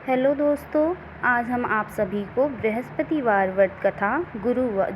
Hello दोस्तों, आज हम आप सभी को बृहस्पतिवार व्रत कथा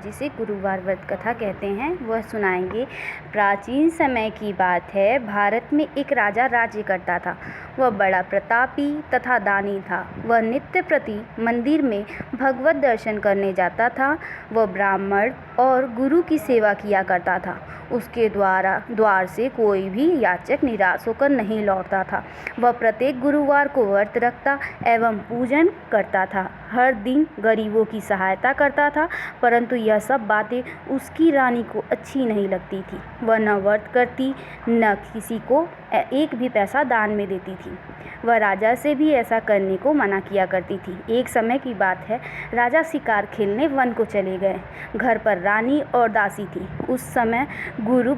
जिसे गुरुवार व्रत कथा कहते हैं वह सुनाएंगे। प्राचीन समय की बात है। भारत में एक राजा राज्य करता था। वह बड़ा प्रतापी तथा दानी था। वह नित्य प्रति मंदिर में भगवत दर्शन करने जाता था। वह ब्राह्मण और गुरु की सेवा किया करता था। उसके द्वार से कोई भी याचक निराश होकर नहीं लौटता था। वह प्रत्येक गुरुवार को व्रत रखता एवं पूजन करता था। हर दिन गरीबों की सहायता करता था, परंतु यह सब बातें उसकी रानी को अच्छी नहीं लगती थी। वह न व्रत करती न किसी को एक भी पैसा दान में देती थी। वह राजा से भी ऐसा करने को मना किया करती थी। एक समय की बात है, राजा शिकार खेलने वन को चले गए। घर पर रानी और दासी थी। उस समय गुरु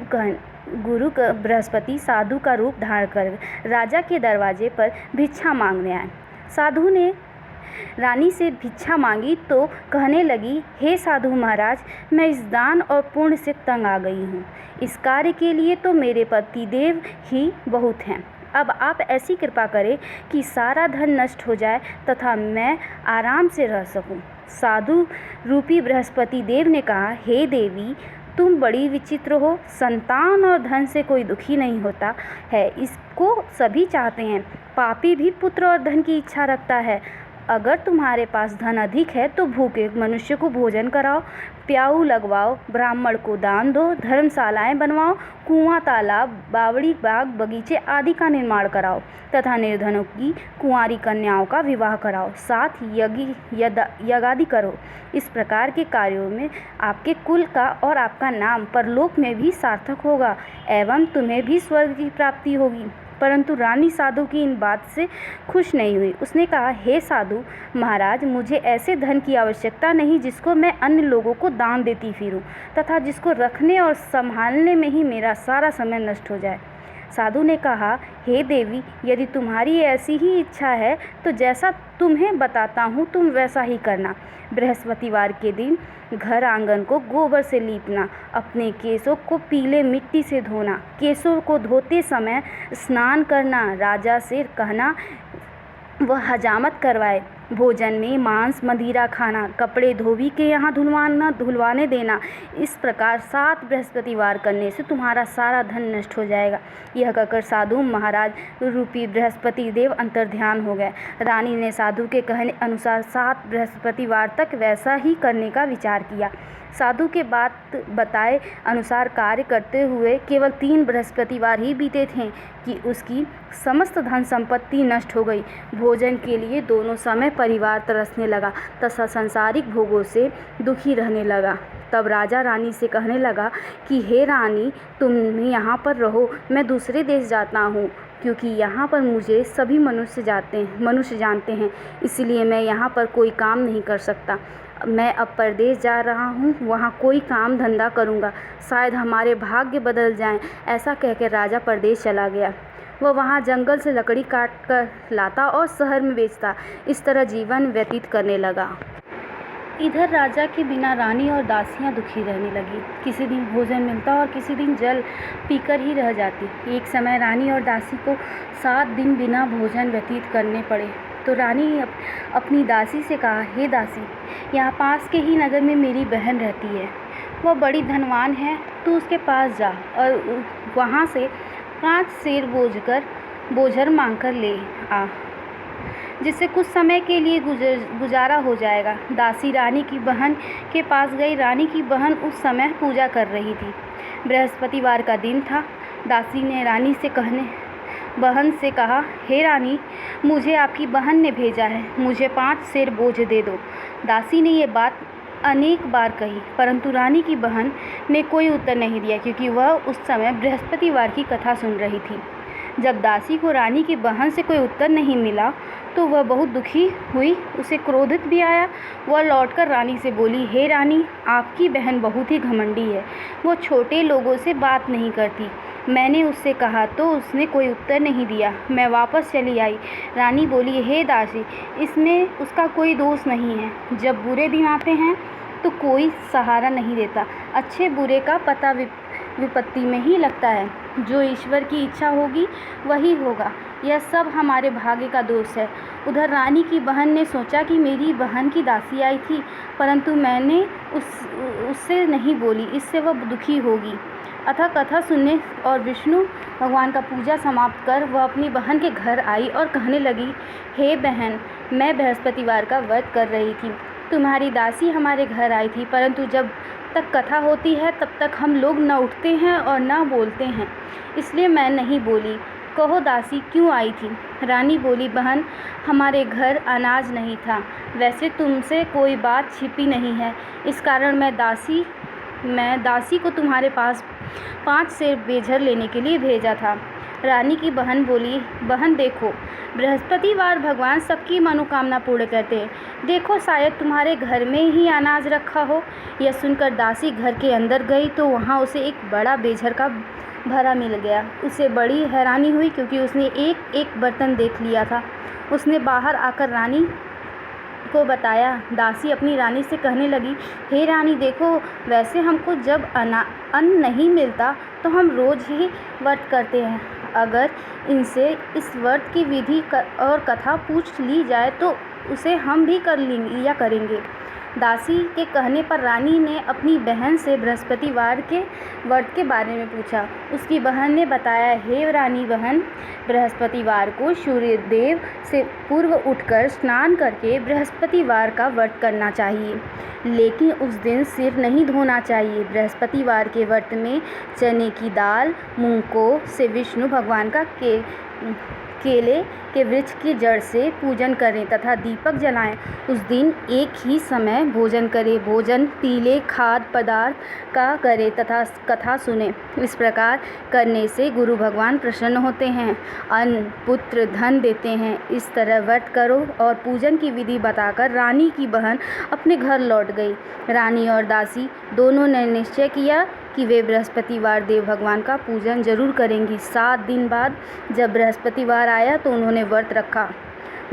बृहस्पति साधु का रूप धारण कर राजा के दरवाजे पर भिक्षा मांगने आए। साधु ने रानी से भिक्षा मांगी तो कहने लगी, हे साधु महाराज, मैं इस दान और पुण्य से तंग आ गई हूँ। इस कार्य के लिए तो मेरे पतिदेव ही बहुत हैं। अब आप ऐसी कृपा करें कि सारा धन नष्ट हो जाए तथा मैं आराम से रह सकूं। साधु रूपी बृहस्पति देव ने कहा, हे देवी, तुम बड़ी विचित्र हो। संतान और धन से कोई दुखी नहीं होता है, इसको सभी चाहते हैं। पापी भी पुत्र और धन की इच्छा रखता है। अगर तुम्हारे पास धन अधिक है तो भूखे मनुष्य को भोजन कराओ, प्याऊ लगवाओ, ब्राह्मण को दान दो, धर्मशालाएं बनवाओ, कुआं, तालाब, बावड़ी, बाग, बगीचे आदि का निर्माण कराओ तथा निर्धनों की कुंवारी कन्याओं का विवाह कराओ। साथ यज्ञादि करो। इस प्रकार के कार्यों में आपके कुल का और आपका नाम परलोक में भी सार्थक होगा एवं तुम्हें भी स्वर्ग की प्राप्ति होगी। परंतु रानी साधु की इन बात से खुश नहीं हुई। उसने कहा, हे साधु महाराज, मुझे ऐसे धन की आवश्यकता नहीं जिसको मैं अन्य लोगों को दान देती फिरूं तथा जिसको रखने और संभालने में ही मेरा सारा समय नष्ट हो जाए। साधु ने कहा, हे देवी, यदि तुम्हारी ऐसी ही इच्छा है तो जैसा तुम्हें बताता हूँ तुम वैसा ही करना। बृहस्पतिवार के दिन घर आंगन को गोबर से लीपना, अपने केसों को पीले मिट्टी से धोना, केसों को धोते समय स्नान करना, राजा से कहना वह हजामत करवाए, भोजन में मांस मदिरा खाना, कपड़े धोबी के यहाँ धुलवाने देना। इस प्रकार 7 बृहस्पतिवार करने से तुम्हारा सारा धन नष्ट हो जाएगा। यह कहकर साधु महाराज रूपी बृहस्पति देव अंतर्ध्यान हो गए। रानी ने साधु के कहने अनुसार 7 बृहस्पतिवार तक वैसा ही करने का विचार किया। साधु के बात बताए अनुसार कार्य करते हुए केवल 3 बृहस्पतिवार ही बीते थे कि उसकी समस्त धन संपत्ति नष्ट हो गई। भोजन के लिए दोनों समय परिवार तरसने लगा तथा सांसारिक भोगों से दुखी रहने लगा। तब राजा रानी से कहने लगा कि हे रानी, तुम यहाँ पर रहो, मैं दूसरे देश जाता हूँ, क्योंकि यहाँ पर मुझे सभी मनुष्य जानते हैं, इसलिए मैं यहाँ पर कोई काम नहीं कर सकता। मैं अब परदेश जा रहा हूँ, वहाँ कोई काम धंधा करूँगा, शायद हमारे भाग्य बदल जाएं। ऐसा कहकर राजा परदेश चला गया। वह वहाँ जंगल से लकड़ी काट कर लाता और शहर में बेचता। इस तरह जीवन व्यतीत करने लगा। इधर राजा के बिना रानी और दासियां दुखी रहने लगी। किसी दिन भोजन मिलता और किसी दिन जल पीकर ही रह जाती। एक समय रानी और दासी को 7 दिन बिना भोजन व्यतीत करने पड़े तो रानी अपनी दासी से कहा, हे दासी, यहाँ पास के ही नगर में मेरी बहन रहती है। वह बड़ी धनवान है। तू उसके पास जा और वहाँ से 5 सेर बोझर मांग कर ले आ, जिससे कुछ समय के लिए गुजारा हो जाएगा। दासी रानी की बहन के पास गई। रानी की बहन उस समय पूजा कर रही थी। बृहस्पतिवार का दिन था। दासी ने बहन से कहा, हे रानी, मुझे आपकी बहन ने भेजा है, मुझे 5 सेर बोझ दे दो। दासी ने ये बात अनेक बार कही, परंतु रानी की बहन ने कोई उत्तर नहीं दिया, क्योंकि वह उस समय बृहस्पतिवार की कथा सुन रही थी। जब दासी को रानी की बहन से कोई उत्तर नहीं मिला तो वह बहुत दुखी हुई, उसे क्रोधित भी आया। वह लौटकर रानी से बोली, हे रानी, आपकी बहन बहुत ही घमंडी है। वो छोटे लोगों से बात नहीं करती। मैंने उससे कहा तो उसने कोई उत्तर नहीं दिया। मैं वापस चली आई। रानी बोली, हे दासी, इसमें उसका कोई दोष नहीं है। जब बुरे दिन आते हैं तो कोई सहारा नहीं देता। अच्छे बुरे का पता विपत्ति में ही लगता है। जो ईश्वर की इच्छा होगी वही होगा। यह सब हमारे भाग्य का दोष है। उधर रानी की बहन ने सोचा कि मेरी बहन की दासी आई थी, परंतु मैंने उससे नहीं बोली, इससे वह दुखी होगी। अतः कथा सुनने और विष्णु भगवान का पूजा समाप्त कर वह अपनी बहन के घर आई और कहने लगी, हे बहन, मैं बृहस्पतिवार का व्रत कर रही थी। तुम्हारी दासी हमारे घर आई थी, परंतु जब तक कथा होती है तब तक हम लोग न उठते हैं और न बोलते हैं, इसलिए मैं नहीं बोली। कहो दासी क्यों आई थी? रानी बोली, बहन, हमारे घर अनाज नहीं था। वैसे तुमसे कोई बात छिपी नहीं है, इस कारण मैं दासी को तुम्हारे पास 5 सेर बेझर लेने के लिए भेजा था। रानी की बहन बोली, बहन देखो, बृहस्पतिवार भगवान सबकी मनोकामना पूर्ण करते हैं। देखो शायद तुम्हारे घर में ही अनाज रखा हो। यह सुनकर दासी घर के अंदर गई तो वहाँ उसे एक बड़ा बेझर का भरा मिल गया। उसे बड़ी हैरानी हुई क्योंकि उसने एक एक बर्तन देख लिया था। उसने बाहर आकर रानी को बताया। दासी अपनी रानी से कहने लगी, हे रानी देखो, वैसे हमको जब अन्न नहीं मिलता तो हम रोज़ ही व्रत करते हैं। अगर इनसे इस व्रत की विधि और कथा पूछ ली जाए तो उसे हम भी कर लिया करेंगे। दासी के कहने पर रानी ने अपनी बहन से बृहस्पतिवार के व्रत के बारे में पूछा। उसकी बहन ने बताया, हे रानी बहन, बृहस्पतिवार को सूर्यदेव से पूर्व उठकर स्नान करके बृहस्पतिवार का व्रत करना चाहिए, लेकिन उस दिन सिर नहीं धोना चाहिए। बृहस्पतिवार के व्रत में चने की दाल, मूंगों से विष्णु भगवान का केले के वृक्ष की जड़ से पूजन करें तथा दीपक जलाएं। उस दिन एक ही समय भोजन करें। भोजन पीले खाद्य पदार्थ का करें तथा कथा सुने। इस प्रकार करने से गुरु भगवान प्रसन्न होते हैं, अन्न पुत्र धन देते हैं। इस तरह व्रत करो। और पूजन की विधि बताकर रानी की बहन अपने घर लौट गई। रानी और दासी दोनों ने निश्चय किया कि वे बृहस्पतिवार देव भगवान का पूजन जरूर करेंगी। 7 दिन बाद जब बृहस्पतिवार आया तो उन्होंने व्रत रखा।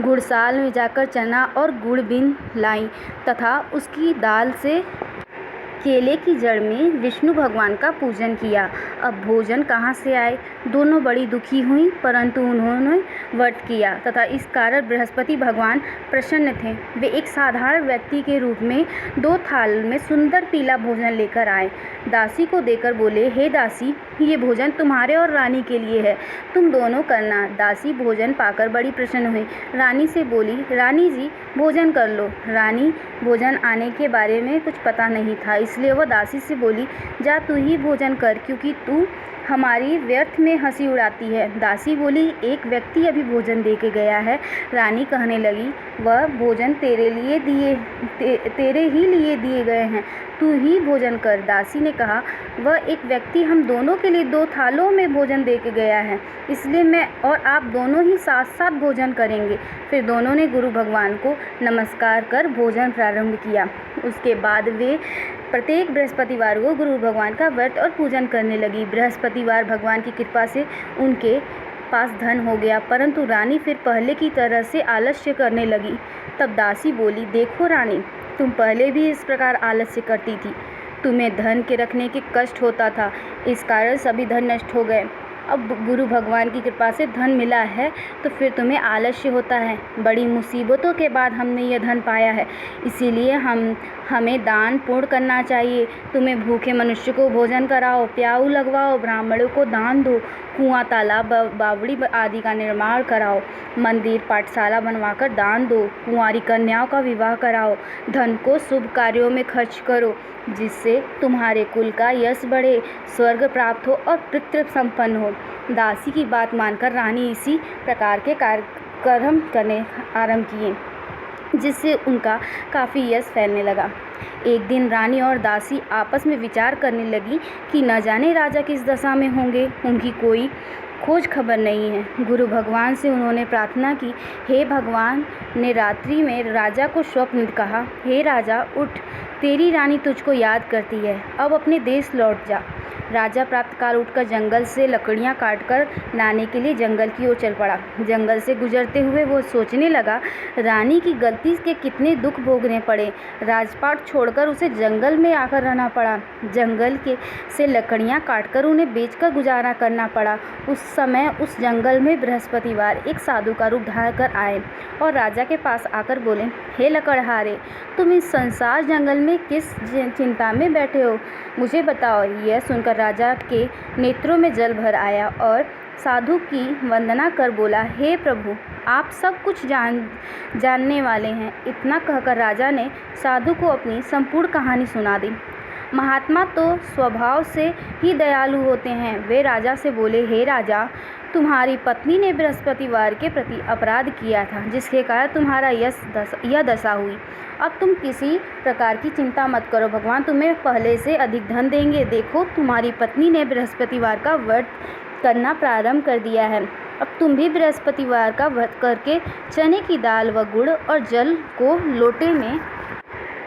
घुड़साल में जाकर चना और गुड़ बीन लाई तथा उसकी दाल से केले की जड़ में विष्णु भगवान का पूजन किया। अब भोजन कहाँ से आए? दोनों बड़ी दुखी हुई, परंतु उन्होंने व्रत किया तथा इस कारण बृहस्पति भगवान प्रसन्न थे। वे एक साधारण व्यक्ति के रूप में 2 थाल में सुंदर पीला भोजन लेकर आए। दासी को देकर बोले, हे दासी, ये भोजन तुम्हारे और रानी के लिए है, तुम दोनों करना। दासी भोजन पाकर बड़ी प्रसन्न हुई। रानी से बोली, रानी जी भोजन कर लो। रानी भोजन आने के बारे में कुछ पता नहीं था, इसलिए वह दासी से बोली, जा तू ही भोजन कर, क्योंकि तू हमारी व्यर्थ में हंसी उड़ाती है। दासी बोली, एक व्यक्ति अभी भोजन दे के गया है। रानी कहने लगी, वह भोजन तेरे ही लिए दिए गए हैं, तू ही भोजन कर। दासी ने कहा, वह एक व्यक्ति हम दोनों के लिए 2 थालों में भोजन दे के गया है, इसलिए मैं और आप दोनों ही साथ साथ भोजन करेंगे। फिर दोनों ने गुरु भगवान को नमस्कार कर भोजन प्रारंभ किया। उसके बाद वे प्रत्येक बृहस्पतिवार को गुरु भगवान का व्रत और पूजन करने लगी। बृहस्पतिवार भगवान की कृपा से उनके पास धन हो गया, परंतु रानी फिर पहले की तरह से आलस्य करने लगी। तब दासी बोली, देखो रानी, तुम पहले भी इस प्रकार आलस्य करती थी। तुम्हें धन के रखने के कष्ट होता था, इस कारण सभी धन नष्ट हो गए। अब गुरु भगवान की कृपा से धन मिला है तो फिर तुम्हें आलस्य होता है। बड़ी मुसीबतों के बाद हमने यह धन पाया है, इसीलिए हमें दान पुण्य करना चाहिए। तुम्हें भूखे मनुष्य को भोजन कराओ, प्याऊ लगवाओ, ब्राह्मणों को दान दो, कुआं तालाब बावड़ी आदि का निर्माण कराओ, मंदिर पाठशाला बनवाकर दान दो, कुंवारी कन्याओं का विवाह कराओ, धन को शुभ कार्यों में खर्च करो, जिससे तुम्हारे कुल का यश बढ़े, स्वर्ग प्राप्त हो और पितृ संपन्न हो। दासी की बात मानकर रानी इसी प्रकार के कार्यक्रम करने आरंभ किए, जिससे उनका काफ़ी यश फैलने लगा। एक दिन रानी और दासी आपस में विचार करने लगी कि न जाने राजा किस दशा में होंगे, उनकी कोई खोज खबर नहीं है। गुरु भगवान से उन्होंने प्रार्थना की। हे भगवान ने रात्रि में राजा को स्वप्न कहा, हे राजा उठ, तेरी रानी तुझको याद करती है, अब अपने देश लौट जा। राजा प्रातःकाल उठकर जंगल से लकड़ियाँ काटकर लाने के लिए जंगल की ओर चल पड़ा। जंगल से गुजरते हुए वो सोचने लगा, रानी की गलती के कितने दुख भोगने पड़े। राजपाट छोड़कर उसे जंगल में आकर रहना पड़ा। जंगल के से लकड़ियाँ काटकर उन्हें बेचकर गुजारा करना पड़ा। उस समय उस जंगल में बृहस्पतिवार एक साधु का रूप धारण कर आए और राजा के पास आकर बोले, हे लकड़हारे, तुम इस संसार जंगल में किस चिंता में बैठे हो, मुझे बताओ। यह सुनकर राजा के नेत्रों में जल भर आया और साधु की वंदना कर बोला, हे प्रभु, आप सब कुछ जानने वाले हैं। इतना कहकर राजा ने साधु को अपनी संपूर्ण कहानी सुना दी। महात्मा तो स्वभाव से ही दयालु होते हैं। वे राजा से बोले, हे राजा, तुम्हारी पत्नी ने बृहस्पतिवार के प्रति अपराध किया था, जिसके कारण तुम्हारा यह दशा हुई। अब तुम किसी प्रकार की चिंता मत करो, भगवान तुम्हें पहले से अधिक धन देंगे। देखो, तुम्हारी पत्नी ने बृहस्पतिवार का व्रत करना प्रारंभ कर दिया है। अब तुम भी बृहस्पतिवार का व्रत करके चने की दाल व गुड़ और जल को लोटे में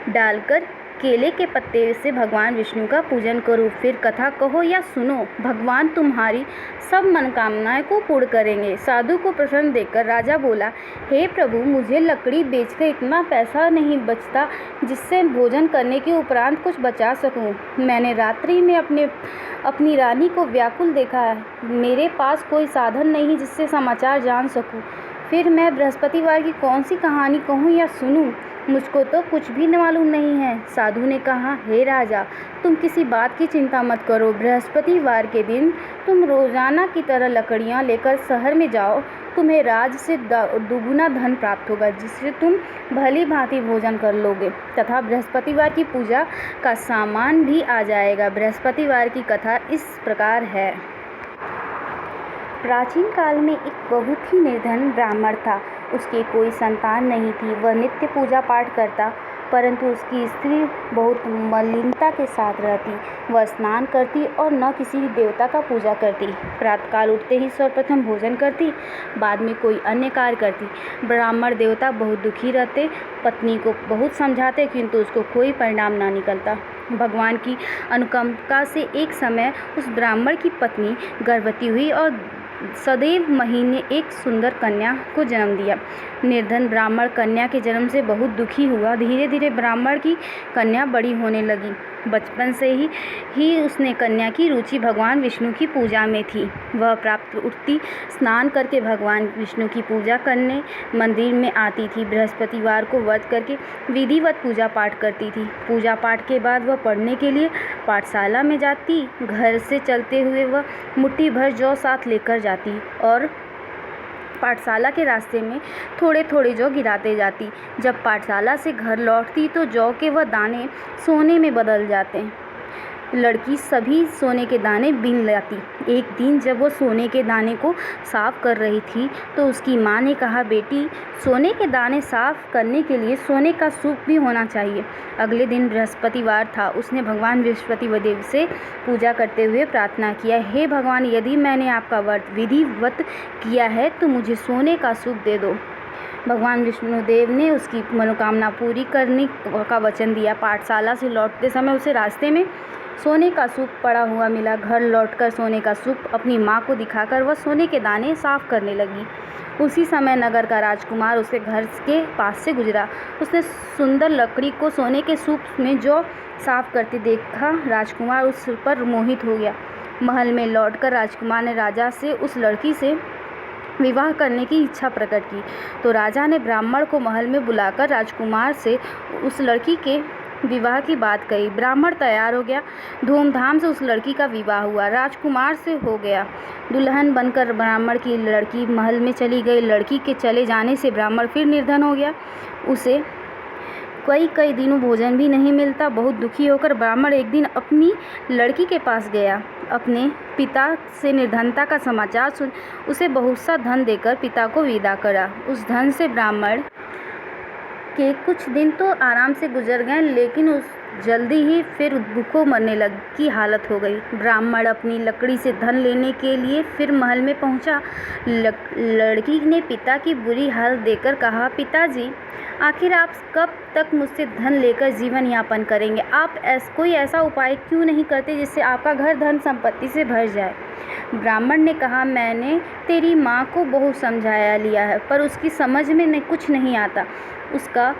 डालकर केले के पत्ते से भगवान विष्णु का पूजन करो। फिर कथा कहो या सुनो, भगवान तुम्हारी सब मनोकामनाएं को पूर्ण करेंगे। साधु को प्रसन्न देखकर राजा बोला, हे प्रभु, मुझे लकड़ी बेचकर इतना पैसा नहीं बचता जिससे भोजन करने के उपरांत कुछ बचा सकूं। मैंने रात्रि में अपनी रानी को व्याकुल देखा है। मेरे पास कोई साधन नहीं जिससे समाचार जान सकूं। फिर मैं बृहस्पतिवार की कौन सी कहानी कहूँ या सुनूं? मुझको तो कुछ भी मालूम नहीं है। साधु ने कहा, हे राजा, तुम किसी बात की चिंता मत करो। बृहस्पतिवार के दिन तुम रोजाना की तरह लकड़ियाँ लेकर शहर में जाओ। तुम्हें राज से दुगुना धन प्राप्त होगा, जिससे तुम भली भांति भोजन कर लोगे तथा बृहस्पतिवार की पूजा का सामान भी आ जाएगा। बृहस्पतिवार की कथा इस प्रकार है। प्राचीन काल में एक बहुत ही निर्धन ब्राह्मण था। उसकी कोई संतान नहीं थी। वह नित्य पूजा पाठ करता, परंतु उसकी स्त्री बहुत मलिनता के साथ रहती। वह स्नान करती और न किसी देवता का पूजा करती। प्रातःकाल उठते ही सर्वप्रथम भोजन करती, बाद में कोई अन्य कार्य करती। ब्राह्मण देवता बहुत दुखी रहते, पत्नी को बहुत समझाते, किंतु उसको कोई परिणाम ना निकलता। भगवान की अनुकंपा से एक समय उस ब्राह्मण की पत्नी गर्भवती हुई और सदैव महीने एक सुंदर कन्या को जन्म दिया। निर्धन ब्राह्मण कन्या के जन्म से बहुत दुखी हुआ। धीरे धीरे ब्राह्मण की कन्या बड़ी होने लगी। बचपन से ही उसने कन्या की रुचि भगवान विष्णु की पूजा में थी। वह प्रातः उठती, स्नान करके भगवान विष्णु की पूजा करने मंदिर में आती थी। बृहस्पतिवार को व्रत करके विधिवत पूजा पाठ करती थी। पूजा पाठ के बाद वह पढ़ने के लिए पाठशाला में जाती। घर से चलते हुए वह मुट्ठी भर जौ साथ लेकर जाती और पाठशाला के रास्ते में थोड़े थोड़े जौ गिराते जाती। जब पाठशाला से घर लौटती तो जौ के वह दाने सोने में बदल जाते। लड़की सभी सोने के दाने बीन लाती। एक दिन जब वो सोने के दाने को साफ कर रही थी तो उसकी माँ ने कहा, बेटी, सोने के दाने साफ करने के लिए सोने का सूप भी होना चाहिए। अगले दिन बृहस्पतिवार था। उसने भगवान बृहस्पतिदेव से पूजा करते हुए प्रार्थना किया, हे भगवान, यदि मैंने आपका व्रत विधिवत किया है तो मुझे सोने का सूप दे दो। भगवान विष्णुदेव ने उसकी मनोकामना पूरी करने का वचन दिया। पाठशाला से लौटते समय उसे रास्ते में सोने का सूप पड़ा हुआ मिला। घर लौटकर सोने का सूप अपनी माँ को दिखाकर वह सोने के दाने साफ करने लगी। उसी समय नगर का राजकुमार उसके घर के पास से गुजरा। उसने सुंदर लकड़ी को सोने के सूप में जो साफ करते देखा। राजकुमार उस पर मोहित हो गया। महल में लौटकर राजकुमार ने राजा से उस लड़की से विवाह करने की इच्छा प्रकट की। तो राजा ने ब्राह्मण को महल में बुलाकर राजकुमार से उस लड़की के विवाह की बात कही। ब्राह्मण तैयार हो गया। धूमधाम से उस लड़की का विवाह हुआ। राजकुमार से हो गया। दुल्हन बनकर ब्राह्मण की लड़की महल में चली गई। लड़की के चले जाने से ब्राह्मण फिर निर्धन हो गया। उसे कई दिनों भोजन भी नहीं मिलता। बहुत दुखी होकर ब्राह्मण एक दिन अपनी लड़की के पास गया। अपने पिता से निर्धनता का समाचार सुन उसे बहुत सा धन देकर पिता को विदा करा। उस धन से ब्राह्मण के कुछ दिन तो आराम से गुजर गए, लेकिन उस जल्दी ही फिर भूखों मरने की हालत हो गई। ब्राह्मण अपनी लकड़ी से धन लेने के लिए फिर महल में पहुंचा। लड़की ने पिता की बुरी हालत देखकर कहा, पिताजी, आखिर आप कब तक मुझसे धन लेकर जीवन यापन करेंगे? आप कोई ऐसा उपाय क्यों नहीं करते जिससे आपका घर धन संपत्ति से भर जाए? ब्राह्मण ने कहा, मैंने तेरी माँ को बहुत समझाया लिया है, पर उसकी समझ में कुछ नहीं आता। उसका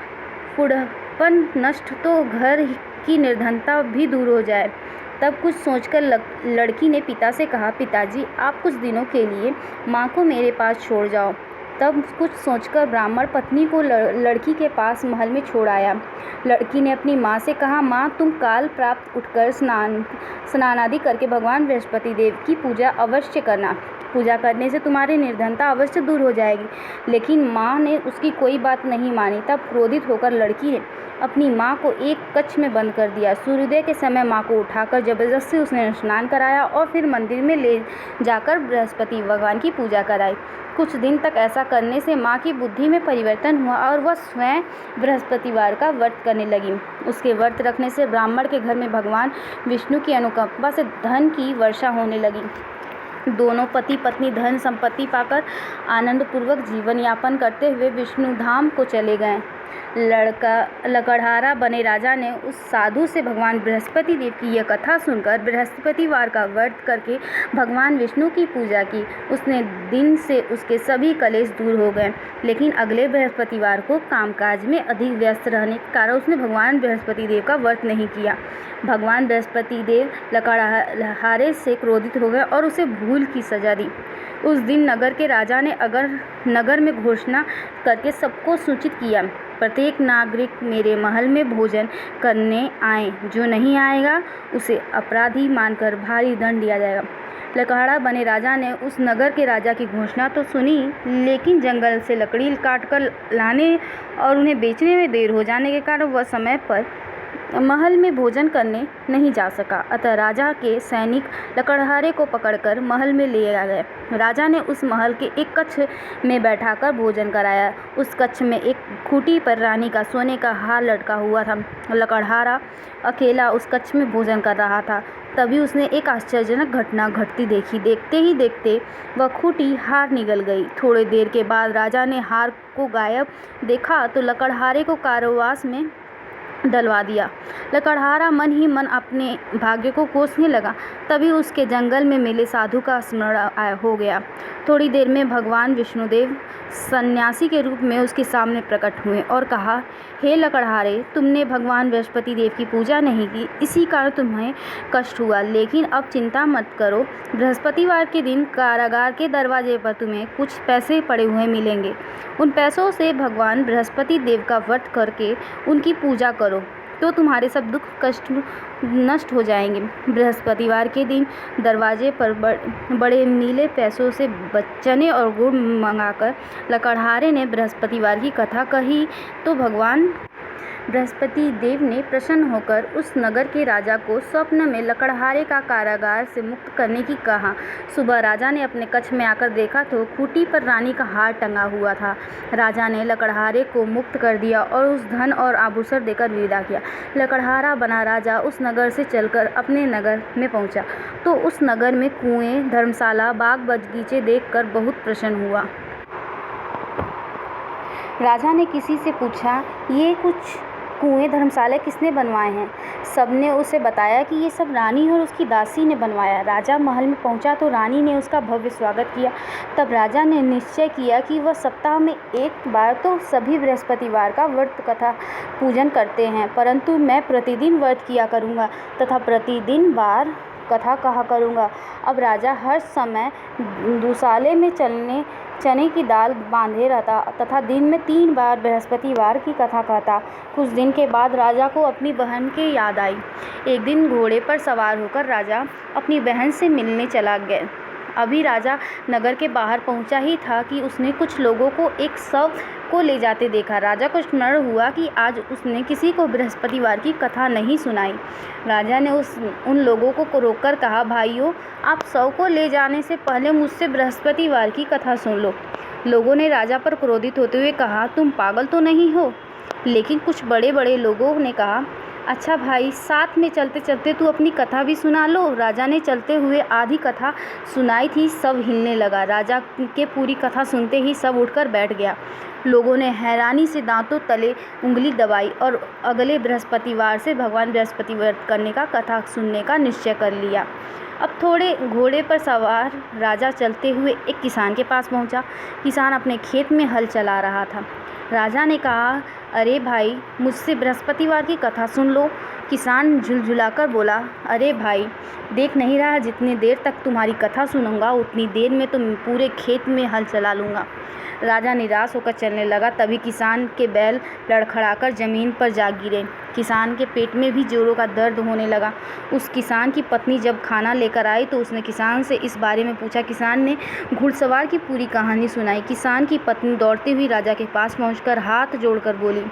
फूहड़पन नष्ट तो घर की निर्धनता भी दूर हो जाए। तब कुछ सोचकर लड़की ने पिता से कहा, पिताजी आप कुछ दिनों के लिए माँ को मेरे पास छोड़ जाओ। तब कुछ सोचकर ब्राह्मण पत्नी को लड़की के पास महल में छोड़ आया। लड़की ने अपनी माँ से कहा, माँ तुम काल प्राप्त उठकर स्नान आदि करके भगवान बृहस्पति देव की पूजा अवश्य करना। पूजा करने से तुम्हारी निर्धनता अवश्य दूर हो जाएगी। लेकिन माँ ने उसकी कोई बात नहीं मानी। तब क्रोधित होकर लड़की ने अपनी माँ को एक कक्ष में बंद कर दिया। सूर्योदय के समय माँ को उठाकर जबरदस्ती उसने स्नान कराया और फिर मंदिर में ले जाकर बृहस्पति भगवान की पूजा कराई। कुछ दिन तक ऐसा करने से माँ की बुद्धि में परिवर्तन हुआ और वह स्वयं बृहस्पतिवार का व्रत करने लगी। उसके व्रत रखने से ब्राह्मण के घर में भगवान विष्णु की अनुकंपा से धन की वर्षा होने लगी। दोनों पति पत्नी धन संपत्ति पाकर आनंदपूर्वक जीवन यापन करते हुए विष्णु धाम को चले गए। लकड़हारा बने राजा ने उस साधु से भगवान बृहस्पति देव की यह कथा सुनकर बृहस्पतिवार का व्रत करके भगवान विष्णु की पूजा की। उसने दिन से उसके सभी कलेश दूर हो गए। लेकिन अगले बृहस्पतिवार को कामकाज में अधिक व्यस्त रहने के कारण उसने भगवान बृहस्पति देव का व्रत नहीं किया। भगवान बृहस्पति देव लकड़हारे से क्रोधित हो गए और उसे भूल की सजा दी। उस दिन नगर के राजा ने नगर में घोषणा करके सबको सूचित किया, प्रत्येक नागरिक मेरे महल में भोजन करने आए। जो नहीं आएगा उसे अपराधी मानकर भारी दंड दिया जाएगा। लकड़हारा बने राजा ने उस नगर के राजा की घोषणा तो सुनी, लेकिन जंगल से लकड़ी काटकर लाने और उन्हें बेचने में देर हो जाने के कारण वह समय पर महल में भोजन करने नहीं जा सका। अतः राजा के सैनिक लकड़हारे को पकड़कर महल में ले आ गए। राजा ने उस महल के एक कक्ष में बैठाकर भोजन कराया। उस कक्ष में एक खूंटी पर रानी का सोने का हार लटका हुआ था। लकड़हारा अकेला उस कक्ष में भोजन कर रहा था। तभी उसने एक आश्चर्यजनक घटना घटती देखी। देखते ही देखते वह खूंटी हार निगल गई। थोड़ी देर के बाद राजा ने हार को गायब देखा तो लकड़हारे को कारावास में डलवा दिया। लकड़हारा मन ही मन अपने भाग्य को कोसने लगा। तभी उसके जंगल में मिले साधु का स्मरण हो गया। थोड़ी देर में भगवान विष्णुदेव सन्यासी के रूप में उसके सामने प्रकट हुए और कहा, हे लकड़हारे, तुमने भगवान बृहस्पति देव की पूजा नहीं की, इसी कारण तुम्हें कष्ट हुआ। लेकिन अब चिंता मत करो, बृहस्पतिवार के दिन कारागार के दरवाजे पर तुम्हें कुछ पैसे पड़े हुए मिलेंगे। उन पैसों से भगवान बृहस्पति देव का व्रत करके उनकी पूजा करो तो तुम्हारे सब दुख कष्ट नष्ट हो जाएंगे। बृहस्पतिवार के दिन दरवाजे पर बड़े मीले पैसों से चने और गुड़ मंगाकर लकड़हारे ने बृहस्पतिवार की कथा कही तो भगवान बृहस्पति देव ने प्रसन्न होकर उस नगर के राजा को स्वप्न में लकड़हारे का कारागार से मुक्त करने की कहा। सुबह राजा ने अपने कक्ष में आकर देखा तो खूंटी पर रानी का हार टंगा हुआ था। राजा ने लकड़हारे को मुक्त कर दिया और उस धन और आभूषण देकर विदा किया। लकड़हारा बना राजा उस नगर से चलकर अपने नगर में पहुंचा तो उस नगर में कुएं, धर्मशाला, बाग बगीचे देखकर बहुत प्रसन्न हुआ। राजा ने किसी से पूछा, ये कुछ कुएं, धर्मशाला किसने बनवाए हैं? सबने उसे बताया कि ये सब रानी और उसकी दासी ने बनवाया। राजा महल में पहुंचा तो रानी ने उसका भव्य स्वागत किया। तब राजा ने निश्चय किया कि वह सप्ताह में एक बार तो सभी बृहस्पतिवार का व्रत कथा पूजन करते हैं, परंतु मैं प्रतिदिन व्रत किया करूँगा तथा प्रतिदिन बार कथा कहा करूँगा। अब राजा हर समय दुसाले में चने की दाल बांधे रहता तथा दिन में 3 बार बृहस्पतिवार की कथा कहता। कुछ दिन के बाद राजा को अपनी बहन की याद आई। एक दिन घोड़े पर सवार होकर राजा अपनी बहन से मिलने चला गया। अभी राजा नगर के बाहर पहुंचा ही था कि उसने कुछ लोगों को एक शव को ले जाते देखा। राजा को स्मरण हुआ कि आज उसने किसी को बृहस्पतिवार की कथा नहीं सुनाई। राजा ने उन लोगों को रोककर कहा, भाइयों, आप शव को ले जाने से पहले मुझसे बृहस्पतिवार की कथा सुन लो। लोगों ने राजा पर क्रोधित होते हुए कहा, तुम पागल तो नहीं हो? लेकिन कुछ बड़े बड़े लोगों ने कहा, अच्छा भाई, साथ में चलते चलते तू अपनी कथा भी सुना लो। राजा ने चलते हुए आधी कथा सुनाई थी, सब हिलने लगा। राजा के पूरी कथा सुनते ही सब उठकर बैठ गया। लोगों ने हैरानी से दांतों तले उंगली दबाई और अगले बृहस्पतिवार से भगवान बृहस्पति व्रत करने का कथा सुनने का निश्चय कर लिया। अब थोड़े घोड़े पर सवार राजा चलते हुए एक किसान के पास पहुंचा। किसान अपने खेत में हल चला रहा था। राजा ने कहा, अरे भाई, मुझसे बृहस्पतिवार की कथा सुन लो। किसान झुलझुलाकर बोला, अरे भाई, देख नहीं रहा जितनी देर तक तुम्हारी कथा सुनूंगा उतनी देर में तो पूरे खेत में हल चला लूँगा। राजा निराश होकर चलने लगा। तभी किसान के बैल लड़खड़ाकर ज़मीन पर जा गिरे। किसान के पेट में भी जोरों का दर्द होने लगा। उस किसान की पत्नी जब खाना लेकर आई तो उसने किसान से इस बारे में पूछा। किसान ने घुड़सवार की पूरी कहानी सुनाई। किसान की पत्नी दौड़ती हुई राजा के पास पहुंचकर हाथ जोड़कर बोली,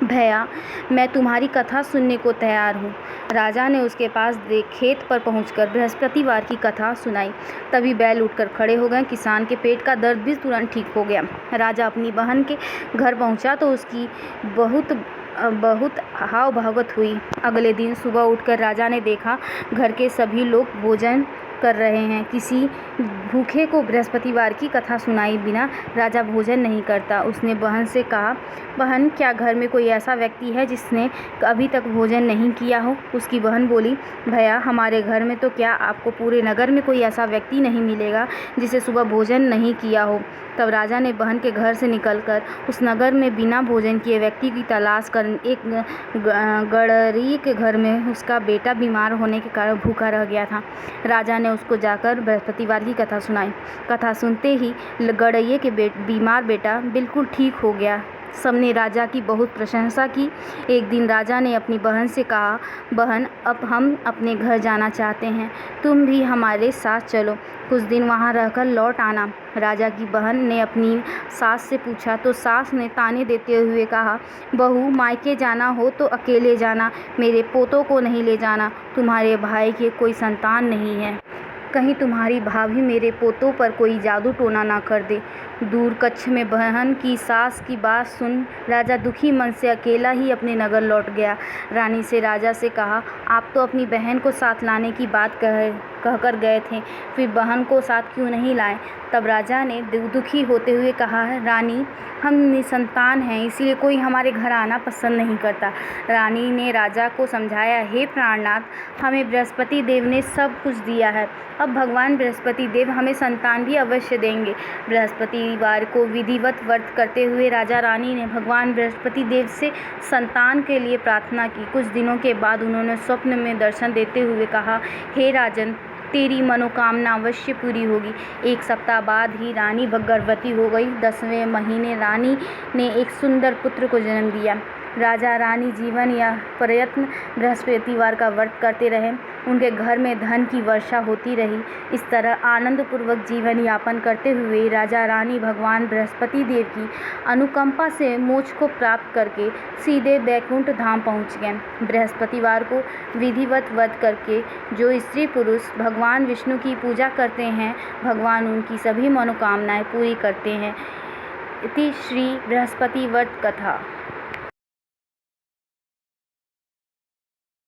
भैया, मैं तुम्हारी कथा सुनने को तैयार हूँ। राजा ने उसके पास खेत पर पहुंचकर बृहस्पतिवार की कथा सुनाई। तभी बैल उठकर खड़े हो गए। किसान के पेट का दर्द भी तुरंत ठीक हो गया। राजा अपनी बहन के घर पहुंचा तो उसकी बहुत हाव भावुक हुई। अगले दिन सुबह उठकर राजा ने देखा घर के सभी लोग भोजन कर रहे हैं। किसी भूखे को बृहस्पतिवार की कथा सुनाई बिना राजा भोजन नहीं करता। उसने बहन से कहा, बहन, क्या घर में कोई ऐसा व्यक्ति है जिसने अभी तक भोजन नहीं किया हो? उसकी बहन बोली, भैया, हमारे घर में तो क्या आपको पूरे नगर में कोई ऐसा व्यक्ति नहीं मिलेगा जिसे सुबह भोजन नहीं किया हो। तब राजा ने बहन के घर से निकलकर उस नगर में बिना भोजन किए व्यक्ति की तलाश कर एक गड़री के घर में उसका बेटा बीमार होने के कारण भूखा रह गया था। राजा ने उसको जाकर बृहस्पतिवार की कथा सुनाई। कथा सुनते ही गड़रिये के बीमार बेटा बिल्कुल ठीक हो गया। सबने राजा की बहुत प्रशंसा की। एक दिन राजा ने अपनी बहन से कहा, बहन, अब हम अपने घर जाना चाहते हैं, तुम भी हमारे साथ चलो, कुछ दिन वहाँ रहकर लौट आना। राजा की बहन ने अपनी सास से पूछा तो सास ने ताने देते हुए कहा, बहू, मायके जाना हो तो अकेले जाना, मेरे पोतों को नहीं ले जाना। तुम्हारे भाई के कोई संतान नहीं है, कहीं तुम्हारी भाभी मेरे पोतों पर कोई जादू टोना ना कर दे। दूर कच्छ में बहन की सास की बात सुन राजा दुखी मन से अकेला ही अपने नगर लौट गया। रानी से राजा से कहा, आप तो अपनी बहन को साथ लाने की बात कहकर गए थे, फिर बहन को साथ क्यों नहीं लाए? तब राजा ने दुखी होते हुए कहा, रानी, हम निसंतान हैं, इसीलिए कोई हमारे घर आना पसंद नहीं करता। रानी ने राजा को समझाया, हे प्राणनाथ, हमें बृहस्पति देव ने सब कुछ दिया है, अब भगवान बृहस्पति देव हमें संतान भी अवश्य देंगे। बृहस्पतिवार को विधिवत व्रत करते हुए राजा रानी ने भगवान बृहस्पति देव से संतान के लिए प्रार्थना की। कुछ दिनों के बाद उन्होंने स्वप्न में दर्शन देते हुए कहा, हे राजन, तेरी मनोकामना अवश्य पूरी होगी। एक सप्ताह बाद ही रानी गर्भवती हो गई। 10वें महीने रानी ने एक सुंदर पुत्र को जन्म दिया। राजा रानी जीवन या प्रयत्न बृहस्पतिवार का व्रत करते रहे। उनके घर में धन की वर्षा होती रही। इस तरह आनंदपूर्वक जीवन यापन करते हुए राजा रानी भगवान बृहस्पति देव की अनुकंपा से मोक्ष को प्राप्त करके सीधे बैकुंठ धाम पहुँच गए। बृहस्पतिवार को विधिवत व्रत करके जो स्त्री पुरुष भगवान विष्णु की पूजा करते हैं, भगवान उनकी सभी मनोकामनाएं पूरी करते हैं। इति श्री बृहस्पति व्रत कथा।